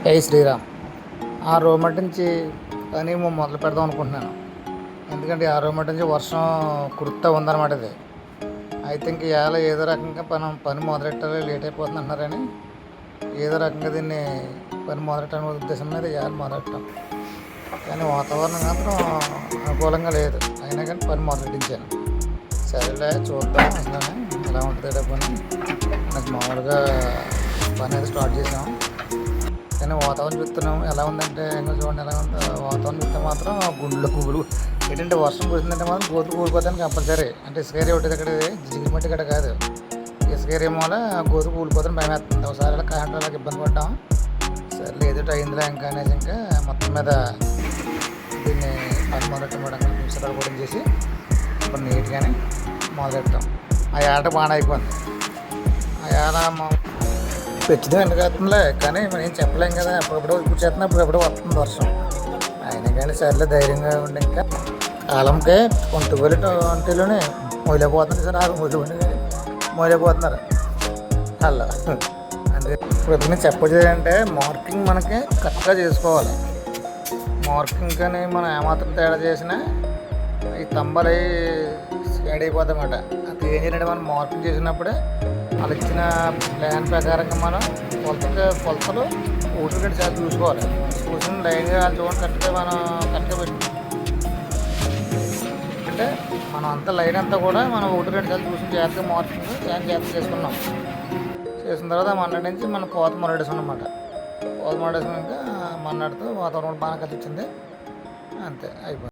జై శ్రీరామ్. ఆ రోజు నుంచి పని మొదలు పెడదాం అనుకుంటున్నాను. ఎందుకంటే ఆ రోజు నుంచి వర్షం కురుస్తూ ఉందన్నమాట. ఇది అయితే ఇంక ఇవాళ ఏదో రకంగా పని మొదలెట్టాలి, లేట్ అయిపోతుంది అంటున్నారని ఏదో రకంగా దీన్ని పని మొదలెట్టాలనే ఉద్దేశం మీద ఇవాళ మొదలెట్టాం. కానీ వాతావరణం మాత్రం అనుకూలంగా లేదు. అయినా కానీ పని మొదలెట్టించాను. సరేలే చూద్దాం అసలు ఎలా ఉంటుంది పని. నాకు మామూలుగా పని అయితే స్టార్ట్ చేసాం. కానీ వాతావరణం చూస్తున్నాం ఎలా ఉందంటే ఇంకా చూడండి ఎలా ఉందో. వాతావరణం చూస్తే మాత్రం గుండెలు గుబులు ఏంటంటే వర్షం కురిసిందంటే మాత్రం గోతులు కూలిపోతాను కంపల్సరీ. అంటే ఇసుకేరి ఒకటి దగ్గర జిగిమట్టి గడ కాదు, ఇసుకేరి మూల గోతులు కూలిపోతాను భయం వేస్తుంది. ఒకసారి అలా కరెంట్ అలాగ ఇబ్బంది పడ్డాం. సరే ఏదో అయిందిలే ఇంకా అనేసి ఇంకా మొత్తం మీద దీన్ని పని మొదలెట్టడం నిమిషాలు కూడా చేసి ఇప్పుడు నీట్గానే మొదలెట్టాం. ఆ ఏట బాగా అయిపోయింది. ఆ ఏట పెట్టింది ఎందుకు వస్తుందిలే, కానీ మనం ఏం చెప్పలేం కదా. అప్పుడప్పుడు ఇప్పుడు చేస్తున్నా అప్పుడప్పుడు వస్తుంది వర్షం. అయినా కానీ సర్లే ధైర్యంగా ఉండి ఇంకా కాలంకే ఒంటిలోనే మొదలైపోతుంది సార్. ఆరు మొదలైపోతున్నారు అలా. అంటే ఇప్పుడు చెప్పొచ్చేది అంటే మార్కింగ్ మనకి కరెక్ట్గా చేసుకోవాలి. మార్కింగ్ కానీ మనం ఏమాత్రం తేడా చేసినా ఈ తంబలు స్లైడ్ అయిపోతాయి అన్నమాట. అది ఏం చేయాలంటే మనం మార్కింగ్ చేసినప్పుడే వాళ్ళు ఇచ్చిన ప్లాన్ ప్రకారంగా మనం కొలతలు ఒకటి రెండు సార్లు చూసుకోవాలి. చూసిన లైన్గా చూడండి కరెక్ట్గా మనం కరెక్ట్గా పెట్టి అంటే మనం అంతా లైన్ అంతా కూడా మనం ఒకటి రెండు సార్లు చూసిన జాగ్రత్తగా మార్కింగ్ జాగ్రత్త చేసుకున్నాం. చేసిన తర్వాత మన్నాడు నుంచి మనం కోత మొదలెడేసాం అన్నమాట. కోత మొదలెడేసాం ఇంకా మన్నాడుతో వాతావరణం బాగా కలిసి వచ్చింది. అంతే అయిపోయింది.